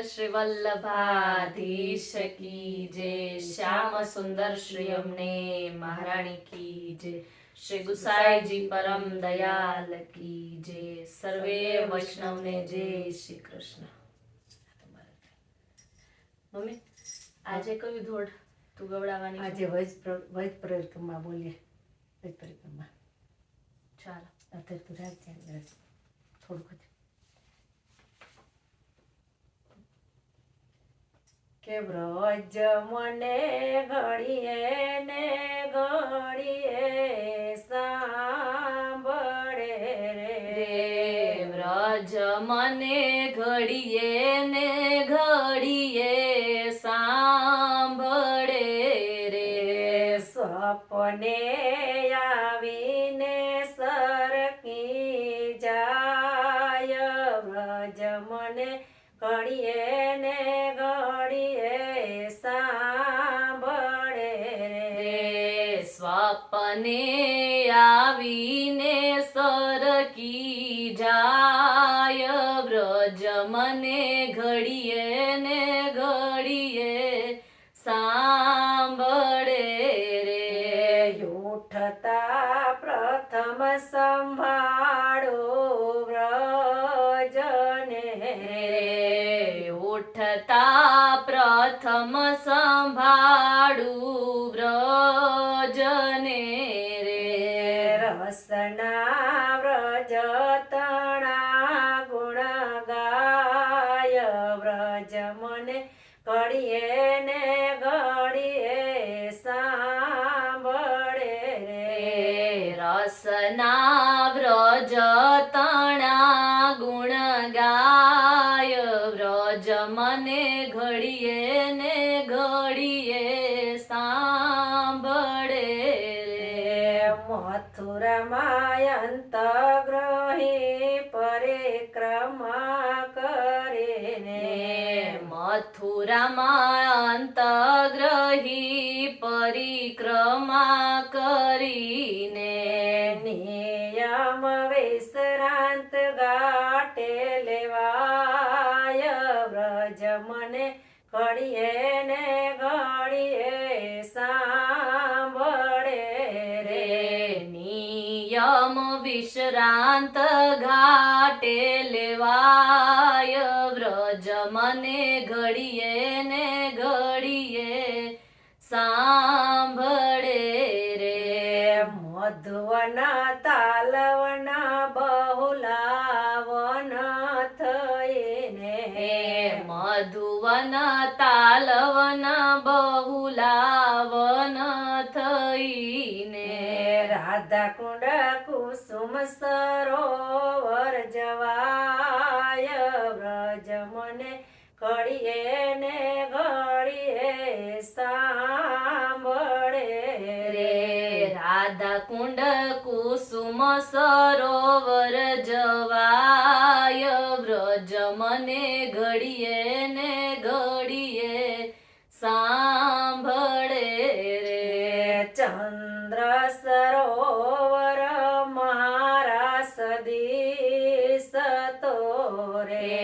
श्री वल्लभाधीश की जय। श्याम सुंदर श्री अमने महारानी की जय। श्री गुसाई जी परम दयाल की जय। सर्वे वैष्णव ने जय श्री कृष्ण। मम्मी આજે કયું ધોળ તું ગવડાવવાની? આજે વૈદ પરિક્રમા બોલીએ. વૈદ પરિક્રમા ચાલો અત્યારે તું રાખજે થોડુંક કે વ્રજ મને ઘડીએ ને ઘડીએ સાંભળે રે વ્રજ મને ઘડીએ ને ઘડીએ સાંભળે રે સપને આવીને સરકી જાય વ્રજ મને ઘડીએ ને ઘડીએ સાંભળે રે સ્વપ્ને આવીને સરકી જાય વ્રજ મને ઘડીએ ને ઘડીએ સાંભળે રે ઉઠતા પ્રથમ સંભાળો વ્રજને રે ઉઠતા પ્રથમ સંભાળું વ્રજને રે રસના વ્રજ તણા ગુણ ગાય વ્રજ મને ઘડીએ ને ઘડીએ સાંભળે રે રસના વ્રજ તણા ગુણ ગાય વ્રજ મને ઘડીએ ને ઘડીએ સાંભળે રે મથુરામાં અંતગ્રહી પરિક્રમા કરે ને મથુરામાં અંતગ્રહી પરિક્રમા કરીને નિયમ વિશ્રાંત ગાટે લેવાય વ્રજ મને ઘડીએ ને ઘડીએ સાંભળે રે નિયમ વિશ્રાંત ઘાટે લેવાય વ્રજ મને ઘડીએ ને ઘડીએ સાંભળે રે મધુવના તાલવના બહુલાવન થઈને મધુવન તાલવન બહુલાવન થઈને રાધા કુંડ કુસુમ સરોવર જવાય વ્રજ મને ઘડીએ ને ઘડીએ સાંભળે રે રાધા કુંડ કુસુમ સરોવર જવાય વ્રજ મને ઘડીએ ને ઘડીએ સાંભળે રે ચંદ્ર સરોવર મારા સદીશ તો રે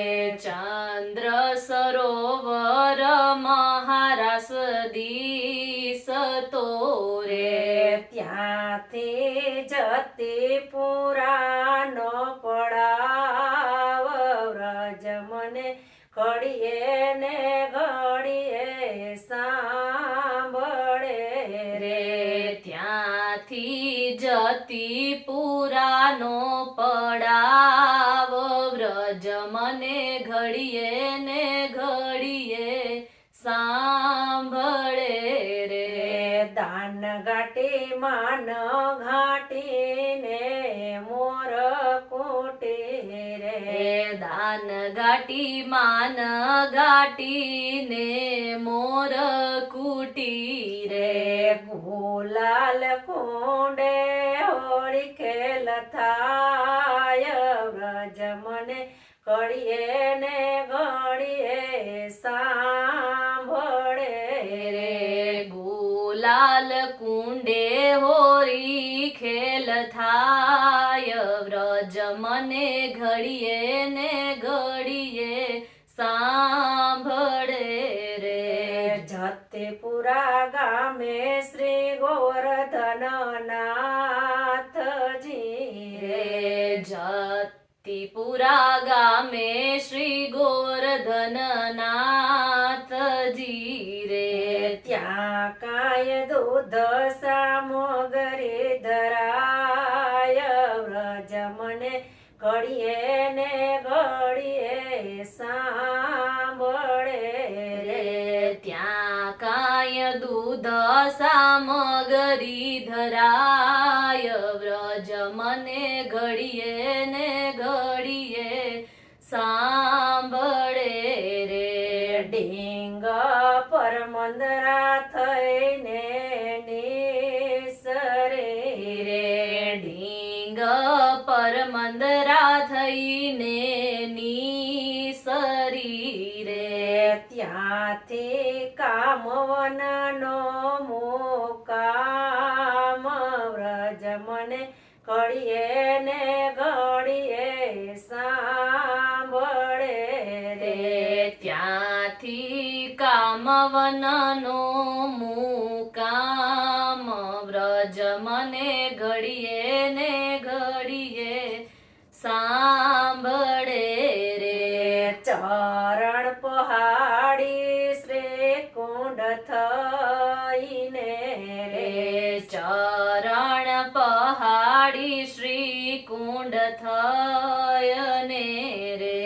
ચંદ્ર સરોવર મહારાસ દીસ તો રે ત્યાંથી જતી પુરાનો પડાવ વ્રજ મને ઘડીએ ને ઘડીએ સાંભળે રે ત્યાંથી જતી પુરાનો પડાવ વ્રજ મને ઘડીએ ને ઘડીએ સાંભળે રે દાન ઘાટી માન ઘાટીને મોર કુટી રે દાન ઘાટી માન ઘાટીને મોર કુટી રે ગુલાલ કુંડે હોળી ખેલ થાય વ્રજ મને ઘડીએ ને ઘડીએ સાંભળે રે ગુલાલ કુંડે હોરી ખેલ થાય વ્રજ મને ઘડીએ ને ઘડીએ સા મથુરા ગામે શ્રી ગોવર્ધનનાથજી રે ત્યાં કાય દૂધ સામગ્રી ધરાય વ્રજ મને ઘડીએ ને ઘડીએ સાંભળે રે ત્યાં કાય દૂધ સામગરી ધરાય વ્રજ મને ઘડીએ ને ઘડીએ સાંભળે રે ઢીંગ પર મંદરા થઈને નિસરે રે ઢીંગ પર મંદરા થઈને નીસરી રે ત્યાંથી કામવનનો મુકામ વ્રજ મને ઘડીએ ને ઘડીએ સાંભળે રે ત્યાંથી કામવનનો મુકામ વ્રજ મને ઘડીએ ને ઘડીએ સાંભળે રે ચરણ પહાડી શ્રી કુંડ થઈને રે ચરણ પહાડી શ્રી કુંડ થયને રે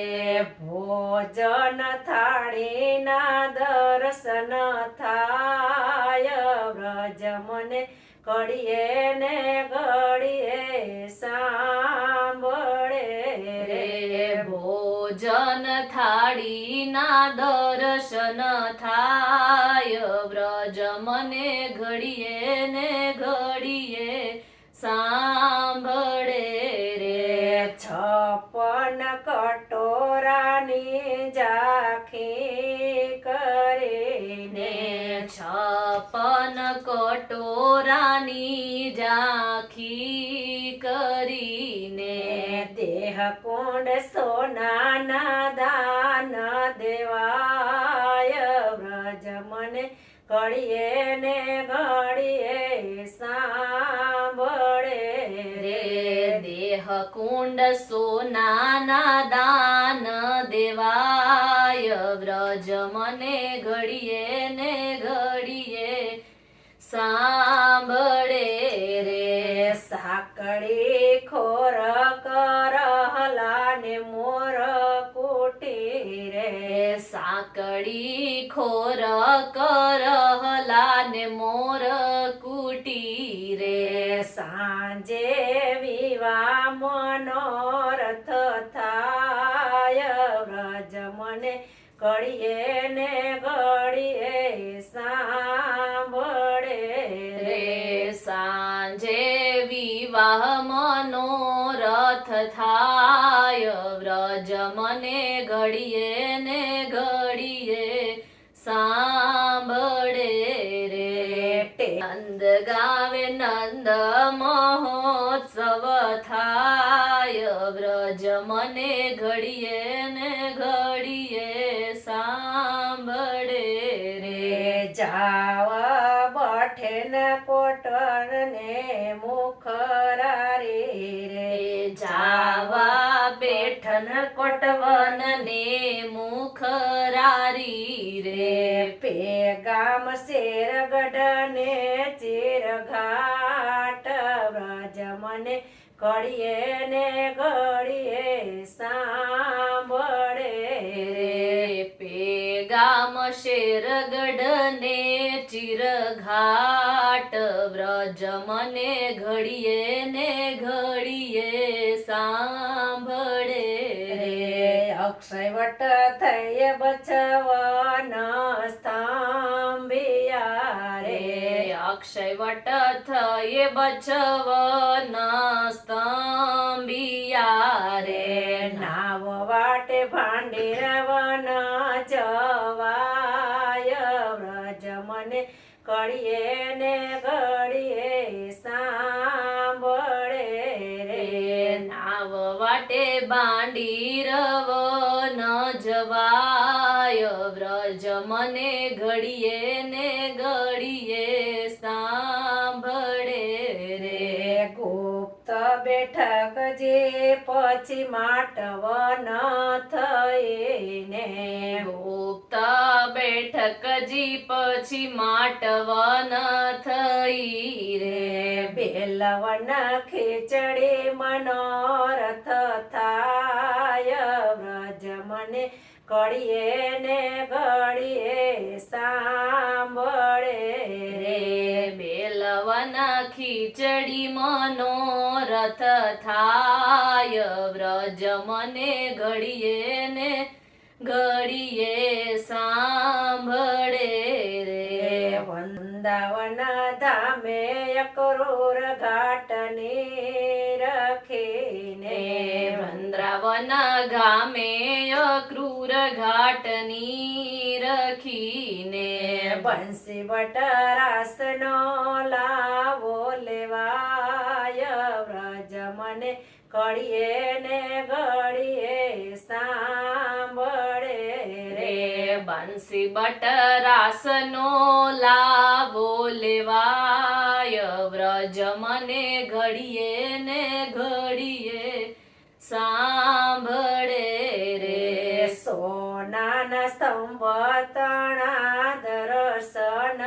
ભોજન થાળીના દર્શન થાય વ્રજ મને ઘડીએ ને ઘડીએ સાંભળે રે ભોજન થાળીના દર્શન થાય વ્રજ મને ઘડીએ ને ઘડીએ સાંભળે રે છપ્પન કટોરાની ઝાંખી કરીને છપ્પન કટોરાની ઝાંખી કરીને દેહ કુંડ સોનાના દાન દેવાય વ્રજ મને ઘડીએ ને ઘડીએ સાંભળે રે દેહ કુંડ સોનાના દાન દેવાય વ્રજ મને ઘડીએ ને ઘડીએ સાંભળે રે સાંકળી ખોર કરહલા ને મોર કુટી રે સાંકળી ખોર કરહલા ને મોર કુટી રે સાંજે વિવા મનોરથ થાય વ્રજ મને ઘડીએ ને ઘડીએ સાંભળે રે સાંજે વિવાહ મનોરથ થાય વ્રજ મને ઘડીએ ને ઘડીએ સાંભળે રે નંદ ગાવે નંદ મહોત્સવ થાય વ્રજ મને ઘડીએ ને ઘડીએ સાંભળે રે જાવા બઠે ને કોટન ને મુખરારી રે જાવા બેઠન કોટવન ને મુખરારી રે પેગામ શેરગઢ ને ચીરઘાટ વ્રજ મને ઘડીએ ને ઘડીએ સાંભળે રે પેગામ શેરગઢ ને ચિરઘાટ વ્રજ મને ઘડીએ ને ઘડીએ સાંભળે રે અક્ષય વટ થઈ બચવન સ્તંભિયા રે રે અક્ષય વટ થયે બચવન સ્તંભિયા રે નાવ વાટે ભાંડી રવન જવાય વ્રજ મને ઘડીએ ને ઘડીએ સાંભળે રે નાવ વાટે બાંડી રવ ન જવાય વ્રજ મને ઘડીએ ને ઘડીએ સાંભળે રે ગુપ્ત બેઠક જે પછી માટવન થઈને ગુપ્ત બેઠકજી પછી માટવન થઈ રે બેલવન ખીચડી મનોરથ થાય વ્રજ મને કળીએ ને ઘડીએ સાંભળે રે બેલવન ખીચડી મનોરથ થાય વ્રજ મને ઘડીએ ને ઘડીએ સાંભળે રે વૃંદાવન ધામે અક્રૂર ઘાટની રખીને વૃંદાવન ગામે અક્રૂર ઘાટની રખીને બંસી બટરાસનો લાવો લેવાય વ્રજ મને કળીએ ને ઘડીએ સાંભળે રે બંસી બટરાસનો લાવો લેવાય વ્રજ મને ઘડીએ ને ઘડીએ સાંભળે રે સોનાના સ્તંભ તણા દર્શન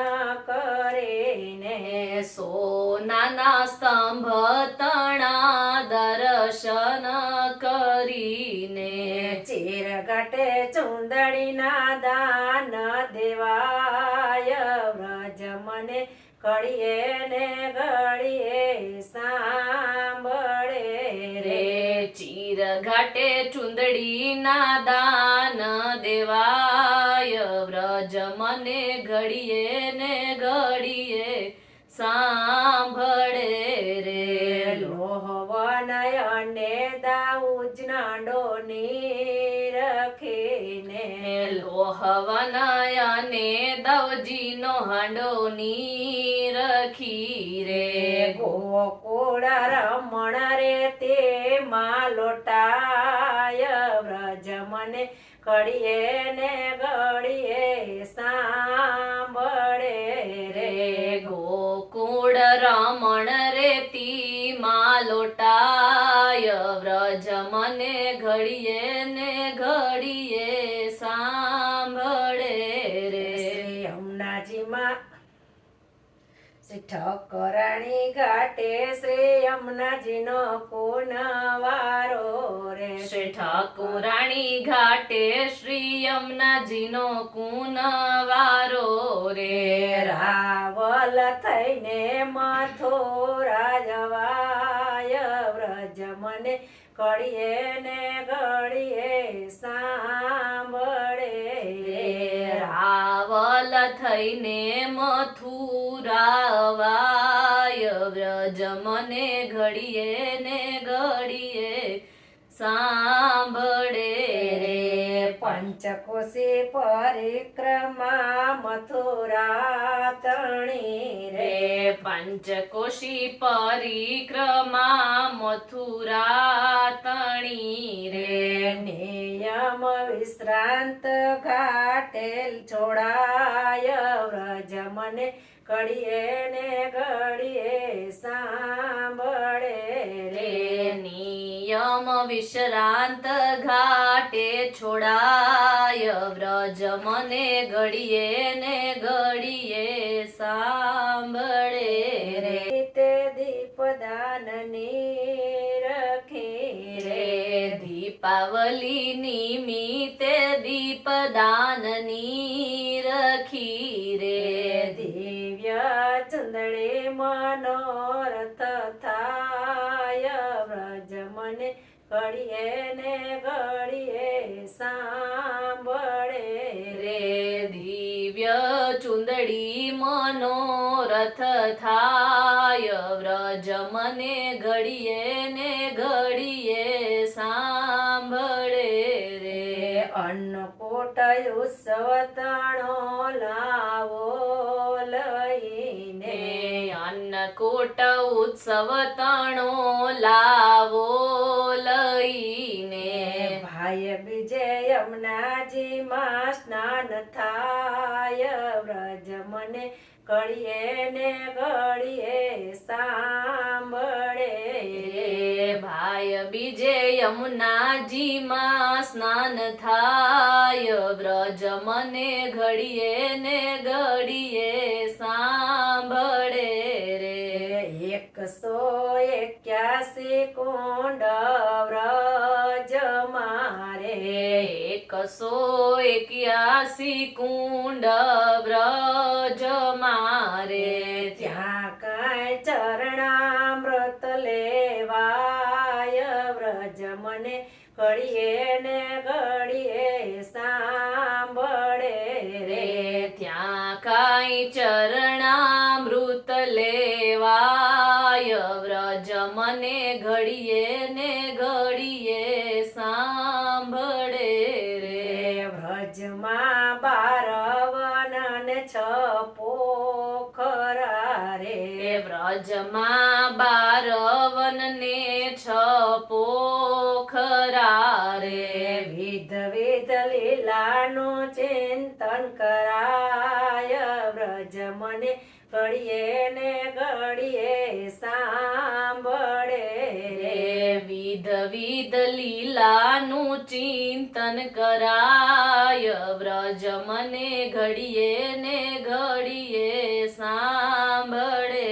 કરીને સોનાના સ્તંભ તણા દર્શન કરીને ચીરગટે ચુંદડીના દાન દેવાય વ્રજ મને કળીએ ને ઘડીએ સાંભળે રે ચીર ઘાટે ચુંદડીના દાન દેવાય વ્રજ મને ઘડીએ ને ઘડીએ સાંભળે રે લોહવન અને દાઉજનાડોની રખીને લોહવન અને દવજીનો હાંડોની રખી રે ગોકુળ રમણ રે તે લોટાય વ્રજ મને કળીએ ને ઘડીએ સાંભળે રે ગોકુળ રમણ રેતી લોટાય વ્રજ મને ઘડીએ ને ઘડીએ સાંભળે રે શ્રી યમુનાજીમાં શ્રી ઠકરાણી ઘાટે શ્રી યમુનાજીનો પુનવારો રે શ્રી ઠાકુરાણી ઘાટે શ્રી યમુનાજીનો કુનવારો રે રાવલ થઈને મથુરા જવાય વ્રજ મને કળીએ ને ઘડીએ સાંભળે રે રાવલ થઈને મથુરા વાય વ્રજ મને ઘડીએ ને ઘડીએ સાંભળે રે પંચકોશી પરિક્રમા મથુરા તણી રે રે પંચકોશી પરિક્રમા મથુરા તણી રે નિયમ વિશ્રાંત ઘાટેલ છોડાય વ્રજ મને કળીએ ને ઘડીએ સાંભળે રે નિયમ વિશ્રાંત ઘાટે છોડાય વ્રજ મને ઘડીએ ને ઘડીએ સાંભળે રે તે દીપદાનની રખી રે દીપાવલી નિમિત્તે દીપદાનની રખી રે દિવ્ય ચંદડે મનોરથ થાય વ્રજ મને ઘડીએ ને ઘડીએ સાંભળે રે દિવ્ય ચુંદડી મનોરથ થાય વ્રજ મને ઘડીએ ને ઘડીએ સાંભળે રે અન્નકૂટ ઉત્સવ તણો લાવો લઈને અન્નકૂટ ઉત્સવ તણો લાવો લઈને ભાઈ બીજે યમુનાજીમાં સ્નાન થાય વ્રજ મને ઘડીએ ને ઘડીએ સાંભળે રે ભાઈ બીજે યમુનાજીમાં સ્નાન થાય વ્રજ મને ઘડીએ ને ઘડીએ સાંભળે રે 181 કુંડ વ્રજ મારે 181 કુંડ વ્રજ મારે ત્યાં કાંઈ ચરણામૃત લેવાય વ્રજ મને ઘડીએ ને ઘડીએ સાંભળે રે ત્યાં કાંઈ ચરણામૃત લેવાય વ્રજ મને ઘડીએ ને ઘડીએ સાંભળે રે વ્રજમાં 12 વન ને 6 પોખરા રે વ્રજમાં 12 વન ને 6 પોખરા રે વિધ વિધ લીલાનું ચિંતન કરાય વ્રજ મને ઘડીએ ને ઘડીએ સાંભળે રે વિધ વિધ લીલાનું ચિંતન કરાય વ્રજ મને ઘડીએ ને ઘડીએ સાંભળે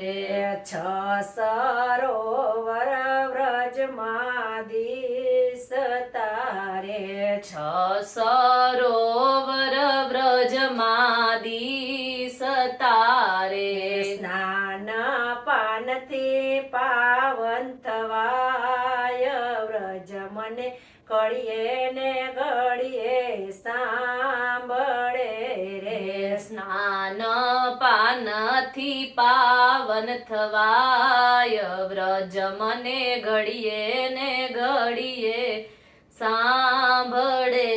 રે 6 સરોવર વ્રજમાં દિસતા રે 6 સરોવર વ્રજમાં દિસતા રે સ્નાન પાનથી પાવન થવાય વ્રજ મને ઘડીએ ને ઘડીએ સાંભળે રે સ્નાન પાનથી પાવન થવાય વ્રજ મને ઘડીએ ને ઘડીએ સાંભળે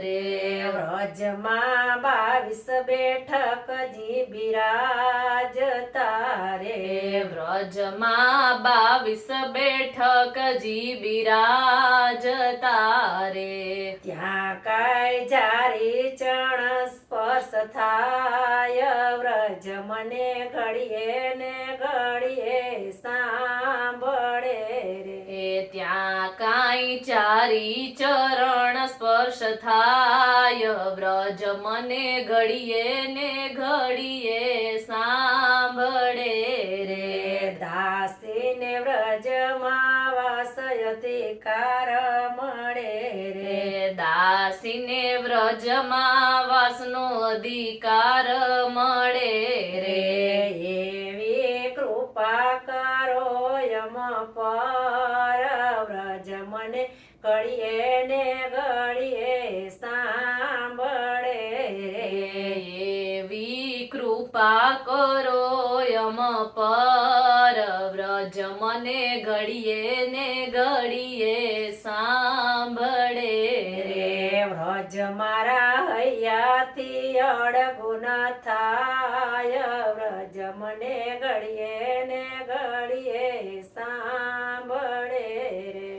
રે વ્રજમાં 22 બેઠકજી બિરાજતા રે વ્રજમાં 22 બેઠકજી બિરાજતા રે ત્યાં કાંઈ જારી ચણ સ્પર્શ થાય વ્રજ મને ઘડીએ ને ઘડીએ સાંભળે રે ત્યાં કાંઈ ચારી ચરણ સ્પર્શ થાય વ્રજ મને ઘડીએ ને ઘડીએ સાંભળે રે દાસીને વ્રજમાં વાસયધિકાર મળે રે દાસીને વ્રજમાં વાસનો અધિકાર મળે રે એવી કૃપા કરો યમ પર વ્રજ મને ઘડીએ ને ઘડીએ સાંભળે રે એવી કૃપા કરો યમ પર વ્રજ મને ઘડીએ ને ઘડીએ સાંભળે રે વ્રજ મારા હૈયાથી અડગું ન થાય વ્રજ મને ઘડીએ ને ઘડીએ સાંભળે રે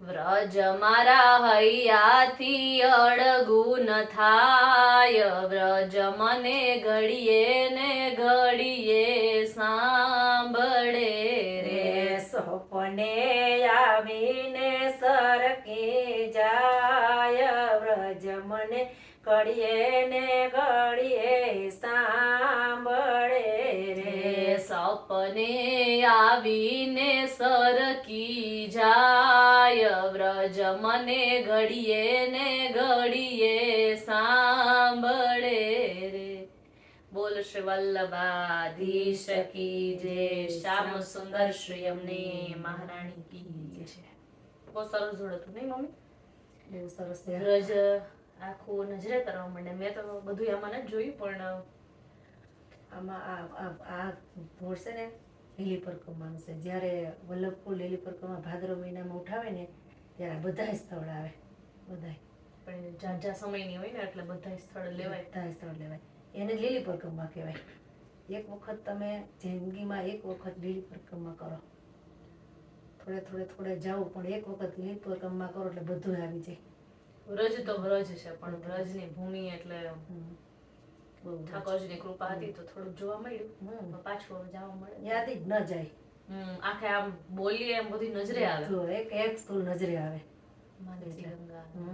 વ્રજ મારા હૈયાથી અડગું ન થાય વ્રજ મને ઘડીએ ને ઘડીએ સાંભળે રે સોપને આવીને સરકી જાય વ્રજ મને ઘડીએ ને ઘડીએ સાંભળે રે સપને આવીને સરકી જાય વ્રજ મને ઘડીએ ને ઘડીએ સાંભળે રે બોલ શ્રી વલ્લભાધીશ કી જય શ્યામ સુંદર શ્રી અમને મહારાણી કી જય બહુ સરસ જોડે હતું નહીં મમ્મી બહુ સરસ છે વ્રજ આખું નજરે કરવા માંડે મેં તો બધું આમાં નથી જોયું પણ આમાં આ ધોળ છે ને લીલી પરિક્રમાનું છે જ્યારે વલ્લભકુળ લીલી પરિક્રમા ભાદરવ મહિનામાં ઉઠાવે ને ત્યારે બધા સ્થળ આવે બધાય પણ ઝાઝા સમયની હોય ને એટલે બધા સ્થળ લેવાય બધા સ્થળ લેવાય એને લીલી પરિક્રમા કહેવાય એક વખત તમે જિંદગીમાં એક વખત લીલી પરિક્રમા કરો થોડે જાઓ પણ એક વખત લીલી પરિક્રમા કરો એટલે બધું આવી જાય વ્રજ તો વ્રજ છે પણ વ્રજની ભૂમિ એટલે બહુ ઠાકોરજીની કૃપા હતી તો થોડુંક જોવા મળ્યું પાછું હવે જવા મળે યાદ જ ન જાય આખે આમ બોલીએ એમ બધી નજરે આવે તો એક એક સ્થળ નજરે આવે માનસી ગંગા હમ.